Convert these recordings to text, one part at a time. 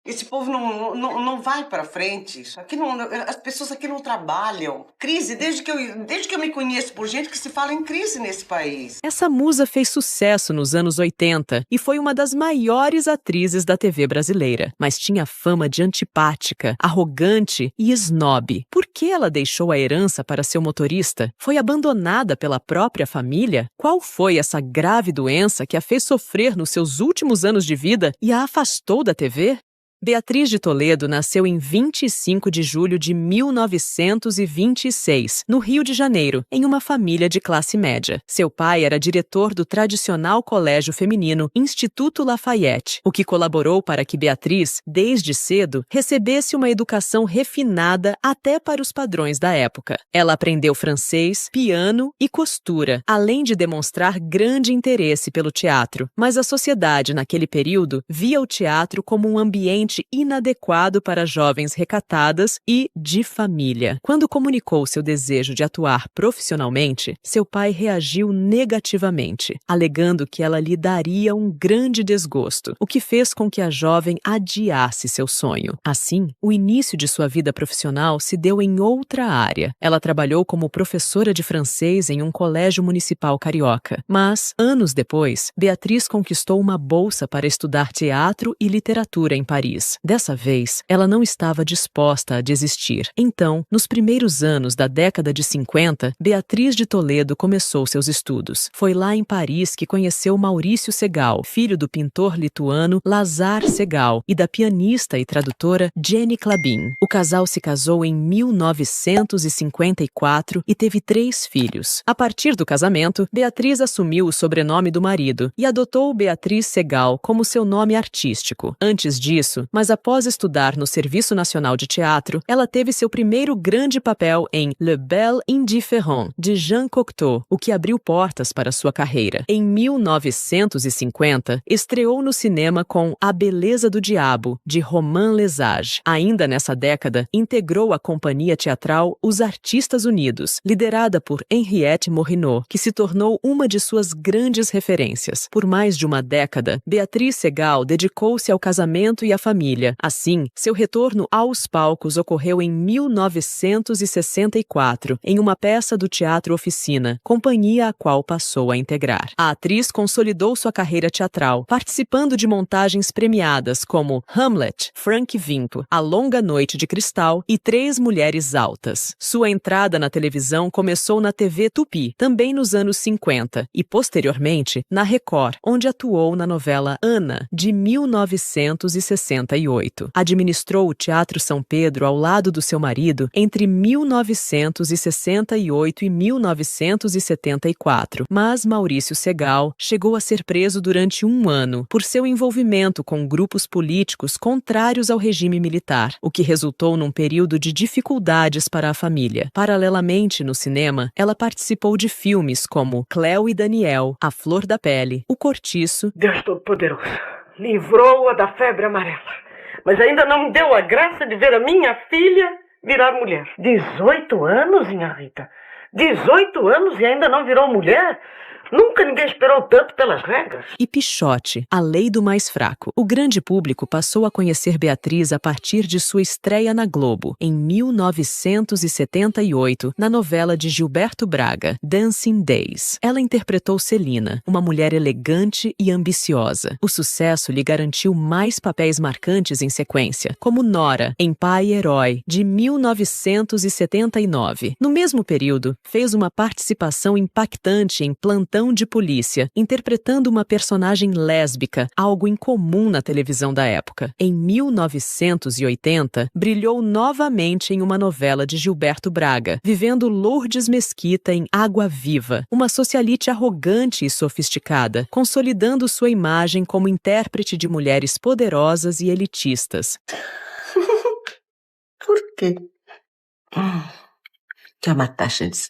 Esse povo não vai para frente, isso aqui não as pessoas aqui não trabalham. Crise, desde que eu me conheço por gente que se fala em crise nesse país. Essa musa fez sucesso nos anos 80 e foi uma das maiores atrizes da TV brasileira, mas tinha fama de antipática, arrogante e snob. Por que ela deixou a herança para seu motorista? Foi abandonada pela própria família? Qual foi essa grave doença que a fez sofrer nos seus últimos anos de vida e a afastou da TV? Beatriz de Toledo nasceu em 25 de julho de 1926, no Rio de Janeiro, em uma família de classe média. Seu pai era diretor do tradicional colégio feminino Instituto Lafayette, o que colaborou para que Beatriz, desde cedo, recebesse uma educação refinada até para os padrões da época. Ela aprendeu francês, piano e costura, além de demonstrar grande interesse pelo teatro. Mas a sociedade, naquele período, via o teatro como um ambiente inadequado para jovens recatadas e de família. Quando comunicou seu desejo de atuar profissionalmente, seu pai reagiu negativamente, alegando que ela lhe daria um grande desgosto, o que fez com que a jovem adiasse seu sonho. Assim, o início de sua vida profissional se deu em outra área. Ela trabalhou como professora de francês em um colégio municipal carioca. Mas, anos depois, Beatriz conquistou uma bolsa para estudar teatro e literatura em Paris. Dessa vez, ela não estava disposta a desistir. Então, nos primeiros anos da década de 50, Beatriz de Toledo começou seus estudos. Foi lá em Paris que conheceu Maurício Segal, filho do pintor lituano Lazar Segal e da pianista e tradutora Jenny Klabin. O casal se casou em 1954 e teve 3 filhos. A partir do casamento, Beatriz assumiu o sobrenome do marido e adotou Beatriz Segal como seu nome artístico. Antes disso, mas após estudar no Serviço Nacional de Teatro, ela teve seu primeiro grande papel em Le Bel Indifférent, de Jean Cocteau, o que abriu portas para sua carreira. Em 1950, estreou no cinema com A Beleza do Diabo, de Romain Lesage. Ainda nessa década, integrou a companhia teatral Os Artistas Unidos, liderada por Henriette Morinot, que se tornou uma de suas grandes referências. Por mais de uma década, Beatriz Segal dedicou-se ao casamento e à família. Assim, seu retorno aos palcos ocorreu em 1964, em uma peça do Teatro Oficina, companhia a qual passou a integrar. A atriz consolidou sua carreira teatral, participando de montagens premiadas como Hamlet, Frank Vimpo, A Longa Noite de Cristal e Três Mulheres Altas. Sua entrada na televisão começou na TV Tupi, também nos anos 50, e posteriormente na Record, onde atuou na novela Ana, de 1968. Administrou o Teatro São Pedro ao lado do seu marido entre 1968 e 1974, mas Maurício Segal chegou a ser preso durante 1 ano por seu envolvimento com grupos políticos contrários ao regime militar, o que resultou num período de dificuldades para a família. Paralelamente, no cinema, ela participou de filmes como Cléo e Daniel, A Flor da Pele, O Cortiço. Deus Todo-Poderoso, livrou-a da febre amarela, mas ainda não me deu a graça de ver a minha filha virar mulher. 18 anos, minha Rita? 18 anos e ainda não virou mulher? Nunca ninguém esperou tanto pelas regras. E Pichote, A Lei do Mais Fraco. O grande público passou a conhecer Beatriz a partir de sua estreia na Globo, em 1978, na novela de Gilberto Braga, Dancing Days. Ela interpretou Celina, uma mulher elegante e ambiciosa. O sucesso lhe garantiu mais papéis marcantes em sequência, como Nora, em Pai Herói, de 1979. No mesmo período, fez uma participação impactante em Plantão de Polícia, interpretando uma personagem lésbica, algo incomum na televisão da época. Em 1980, brilhou novamente em uma novela de Gilberto Braga, vivendo Lourdes Mesquita em Água Viva, uma socialite arrogante e sofisticada, consolidando sua imagem como intérprete de mulheres poderosas e elitistas. Por quê? Que é uma taxa de...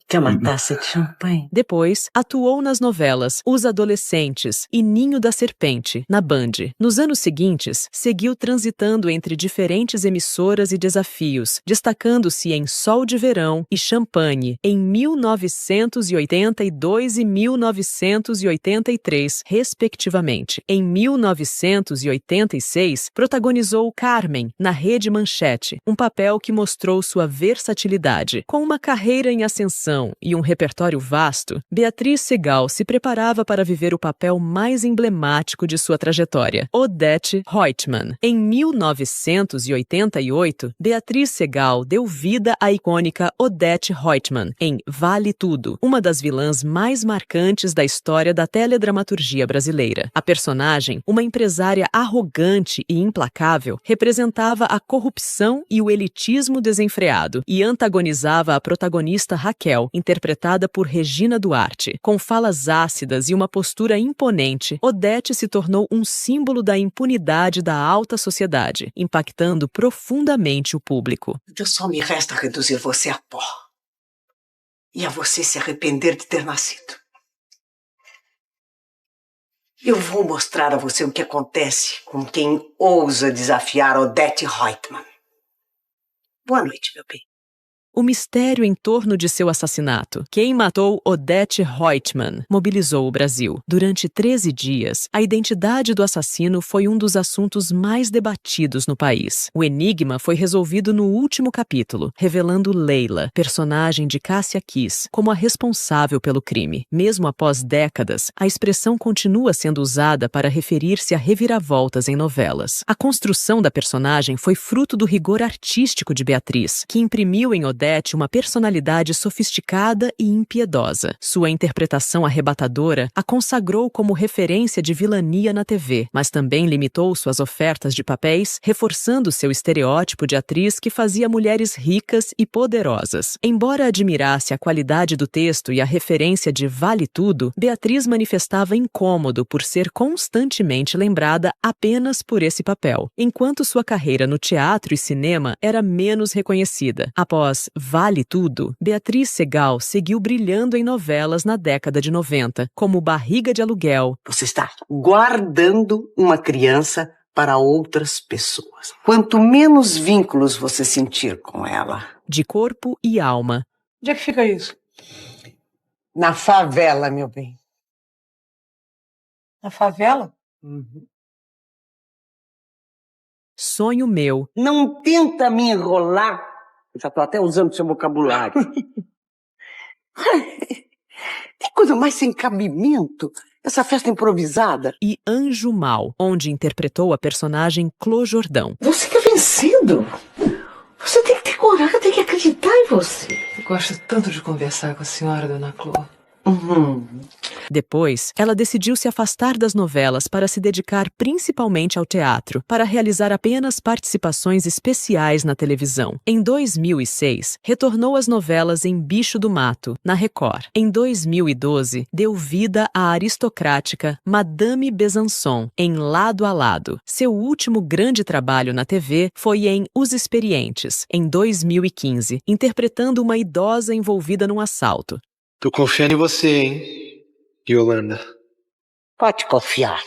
Quer uma taça de champanhe? Depois, atuou nas novelas Os Adolescentes e Ninho da Serpente, na Band. Nos anos seguintes, seguiu transitando entre diferentes emissoras e desafios, destacando-se em Sol de Verão e Champagne, em 1982 e 1983, respectivamente. Em 1986, protagonizou Carmen, na Rede Manchete, um papel que mostrou sua versatilidade. Com uma carreira em ascensão e um repertório vasto, Beatriz Segal se preparava para viver o papel mais emblemático de sua trajetória, Odete Roitman. Em 1988, Beatriz Segal deu vida à icônica Odete Roitman em Vale Tudo, uma das vilãs mais marcantes da história da teledramaturgia brasileira. A personagem, uma empresária arrogante e implacável, representava a corrupção e o elitismo desenfreado e antagonizava a protagonista Raquel, interpretada por Regina Duarte. Com falas ácidas e uma postura imponente, Odete se tornou um símbolo da impunidade da alta sociedade, impactando profundamente o público. Então só me resta reduzir você a pó. E a você se arrepender de ter nascido. Eu vou mostrar a você o que acontece com quem ousa desafiar Odete Roitman. Boa noite, meu bem. O mistério em torno de seu assassinato, quem matou Odete Roitman, mobilizou o Brasil. Durante 13 dias, a identidade do assassino foi um dos assuntos mais debatidos no país. O enigma foi resolvido no último capítulo, revelando Leila, personagem de Cássia Kiss, como a responsável pelo crime. Mesmo após décadas, a expressão continua sendo usada para referir-se a reviravoltas em novelas. A construção da personagem foi fruto do rigor artístico de Beatriz, que imprimiu em Odete uma personalidade sofisticada e impiedosa. Sua interpretação arrebatadora a consagrou como referência de vilania na TV, mas também limitou suas ofertas de papéis, reforçando seu estereótipo de atriz que fazia mulheres ricas e poderosas. Embora admirasse a qualidade do texto e a referência de Vale Tudo, Beatriz manifestava incômodo por ser constantemente lembrada apenas por esse papel, enquanto sua carreira no teatro e cinema era menos reconhecida. Após Vale Tudo, Beatriz Segal seguiu brilhando em novelas na década de 90, como Barriga de Aluguel. Você está guardando uma criança para outras pessoas. Quanto menos vínculos você sentir com ela. De Corpo e Alma. Onde é que fica isso? Na favela, meu bem. Na favela? Sonho Meu. Não tenta me enrolar. Eu já estou até usando seu vocabulário. Tem coisa mais sem cabimento. Essa festa improvisada. E Anjo Mal, onde interpretou a personagem Clô Jordão. Você que é vencido. Você tem que ter coragem, tem que acreditar em você. Eu gosto tanto de conversar com a senhora, dona Clô. Depois, ela decidiu se afastar das novelas para se dedicar principalmente ao teatro, para realizar apenas participações especiais na televisão. Em 2006, retornou às novelas em Bicho do Mato, na Record. Em 2012, deu vida à aristocrática Madame Besançon, em Lado a Lado. Seu último grande trabalho na TV foi em Os Experientes, em 2015, interpretando uma idosa envolvida num assalto. Tô confiando em você, hein, Yolanda. Pode confiar,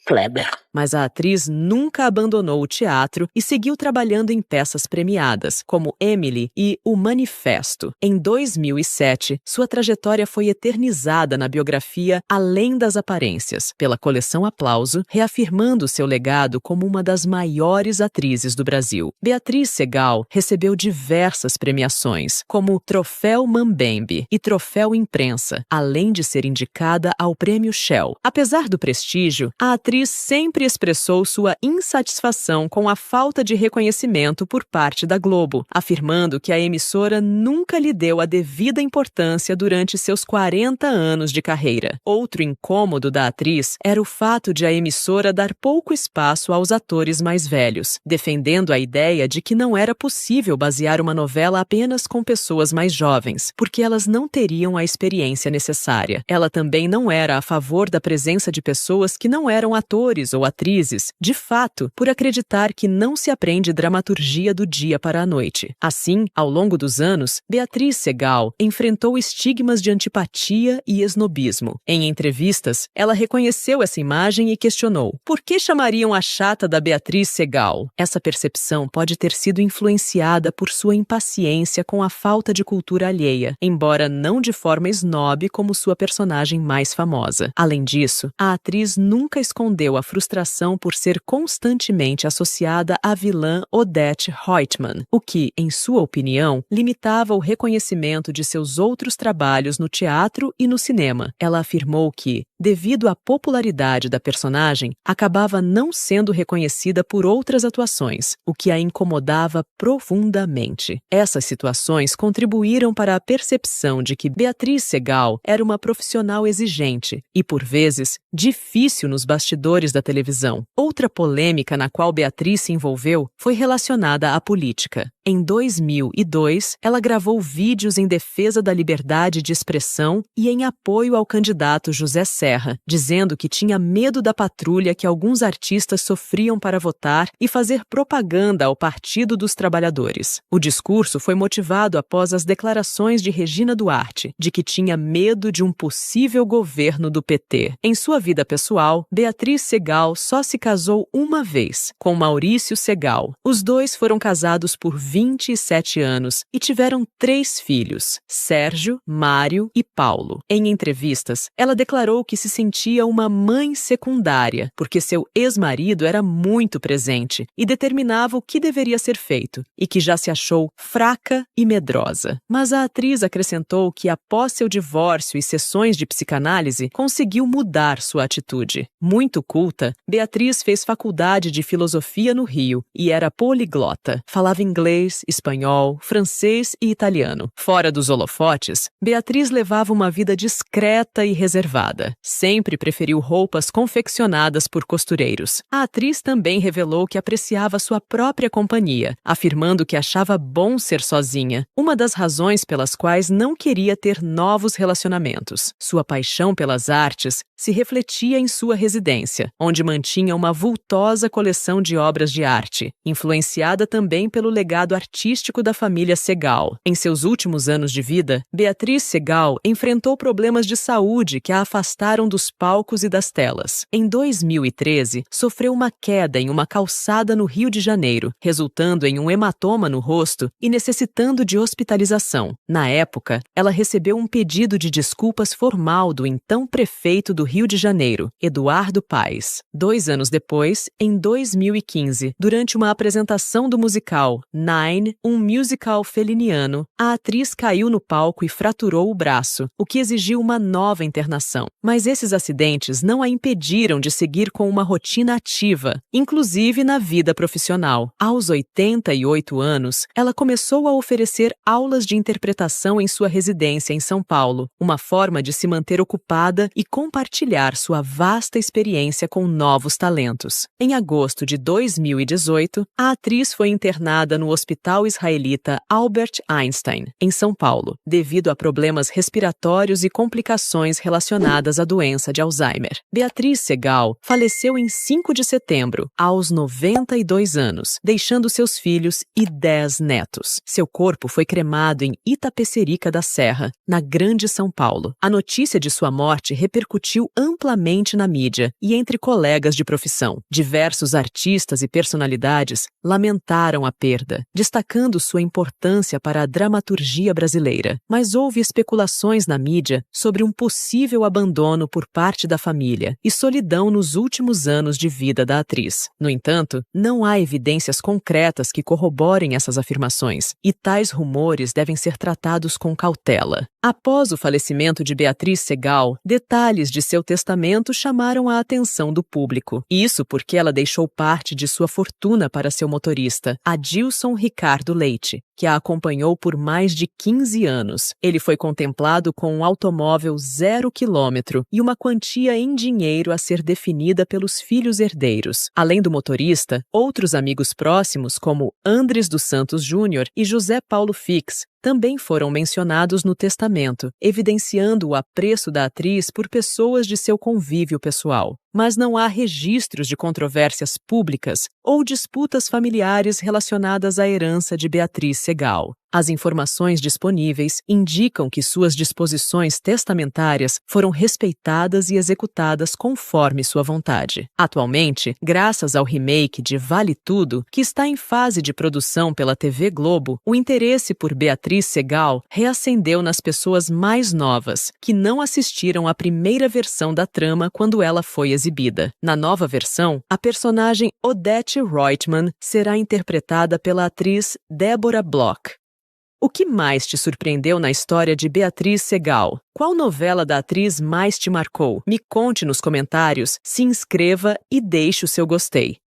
Kleber. Mas a atriz nunca abandonou o teatro e seguiu trabalhando em peças premiadas, como Emily e O Manifesto. Em 2007, sua trajetória foi eternizada na biografia Além das Aparências, pela coleção Aplauso, reafirmando seu legado como uma das maiores atrizes do Brasil. Beatriz Segal recebeu diversas premiações, como Troféu Mambembe e Troféu Imprensa, além de ser indicada ao Prêmio Shell. Apesar do prestígio, a atriz sempre expressou sua insatisfação com a falta de reconhecimento por parte da Globo, afirmando que a emissora nunca lhe deu a devida importância durante seus 40 anos de carreira. Outro incômodo da atriz era o fato de a emissora dar pouco espaço aos atores mais velhos, defendendo a ideia de que não era possível basear uma novela apenas com pessoas mais jovens, porque elas não teriam a experiência necessária. Ela também não era a favor da presença de pessoas que não eram atores ou atrizes, de fato, por acreditar que não se aprende dramaturgia do dia para a noite. Assim, ao longo dos anos, Beatriz Segal enfrentou estigmas de antipatia e esnobismo. Em entrevistas, ela reconheceu essa imagem e questionou: por que chamariam a chata da Beatriz Segal? Essa percepção pode ter sido influenciada por sua impaciência com a falta de cultura alheia, embora não de forma snob como sua personagem mais famosa. Além disso, a atriz nunca escondeu a frustração por ser constantemente associada à vilã Odette Reutemann, o que, em sua opinião, limitava o reconhecimento de seus outros trabalhos no teatro e no cinema. Ela afirmou que, devido à popularidade da personagem, acabava não sendo reconhecida por outras atuações, o que a incomodava profundamente. Essas situações contribuíram para a percepção de que Beatriz Segal era uma profissional exigente e, por vezes, difícil nos bastidores da televisão. Outra polêmica na qual Beatriz se envolveu foi relacionada à política. Em 2002, ela gravou vídeos em defesa da liberdade de expressão e em apoio ao candidato José Serra, dizendo que tinha medo da patrulha que alguns artistas sofriam para votar e fazer propaganda ao Partido dos Trabalhadores. O discurso foi motivado após as declarações de Regina Duarte, de que tinha medo de um possível governo do PT. Em sua vida pessoal, Beatriz Segal só se casou uma vez, com Maurício Segal. Os dois foram casados por 27 anos e tiveram 3 filhos, Sérgio, Mário e Paulo. Em entrevistas, ela declarou que se sentia uma mãe secundária, porque seu ex-marido era muito presente e determinava o que deveria ser feito, e que já se achou fraca e medrosa. Mas a atriz acrescentou que, após seu divórcio e sessões de psicanálise, conseguiu mudar sua atitude. Muito culta, Beatriz fez faculdade de filosofia no Rio e era poliglota. Falava inglês, espanhol, francês e italiano. Fora dos holofotes, Beatriz levava uma vida discreta e reservada. Sempre preferiu roupas confeccionadas por costureiros. A atriz também revelou que apreciava sua própria companhia, afirmando que achava bom ser sozinha, uma das razões pelas quais não queria ter novos relacionamentos. Sua paixão pelas artes se refletia em sua residência, onde mantinha uma vultosa coleção de obras de arte, influenciada também pelo legado artístico da família Segal. Em seus últimos anos de vida, Beatriz Segal enfrentou problemas de saúde que a afastaram dos palcos e das telas. Em 2013, sofreu uma queda em uma calçada no Rio de Janeiro, resultando em um hematoma no rosto e necessitando de hospitalização. Na época, ela recebeu um pedido de desculpas formal do então prefeito do Rio de Janeiro, Eduardo Paes. 2 anos depois, em 2015, durante uma apresentação do musical Nine, um musical feliniano, a atriz caiu no palco e fraturou o braço, o que exigiu uma nova internação. Mas esses acidentes não a impediram de seguir com uma rotina ativa, inclusive na vida profissional. Aos 88 anos, ela começou a oferecer aulas de interpretação em sua residência em São Paulo, uma forma de se manter ocupada e compartilhar sua vasta experiência com novos talentos. Em agosto de 2018, a atriz foi internada no Hospital Israelita Albert Einstein, em São Paulo, devido a problemas respiratórios e complicações relacionadas à doença de Alzheimer. Beatriz Segal faleceu em 5 de setembro, aos 92 anos, deixando seus filhos e 10 netos. Seu corpo foi cremado em Itapecerica da Serra, na Grande São Paulo. A notícia de sua morte repercutiu amplamente na mídia e entre colegas de profissão. Diversos artistas e personalidades lamentaram a perda, destacando sua importância para a dramaturgia brasileira. Mas houve especulações na mídia sobre um possível abandono por parte da família e solidão nos últimos anos de vida da atriz. No entanto, não há evidências concretas que corroborem essas afirmações, e tais rumores devem ser tratados com cautela. Após o falecimento de Beatriz Segal, detalhes de seu testamento chamaram a atenção do público. Isso porque ela deixou parte de sua fortuna para seu motorista, Adilson Ricardo Leite, que a acompanhou por mais de 15 anos. Ele foi contemplado com um automóvel 0 quilômetro e uma quantia em dinheiro a ser definida pelos filhos herdeiros. Além do motorista, outros amigos próximos, como Andres dos Santos Júnior e José Paulo Fix, também foram mencionados no testamento, evidenciando o apreço da atriz por pessoas de seu convívio pessoal. mas não há registros de controvérsias públicas ou disputas familiares relacionadas à herança de Beatriz Segal. As informações disponíveis indicam que suas disposições testamentárias foram respeitadas e executadas conforme sua vontade. Atualmente, graças ao remake de Vale Tudo, que está em fase de produção pela TV Globo, o interesse por Beatriz Segal reacendeu nas pessoas mais novas, que não assistiram à primeira versão da trama quando ela foi exibida. Na nova versão, a personagem Odette Reutemann será interpretada pela atriz Deborah Bloch. O que mais te surpreendeu na história de Beatriz Segal? Qual novela da atriz mais te marcou? Me conte nos comentários, se inscreva e deixe o seu gostei.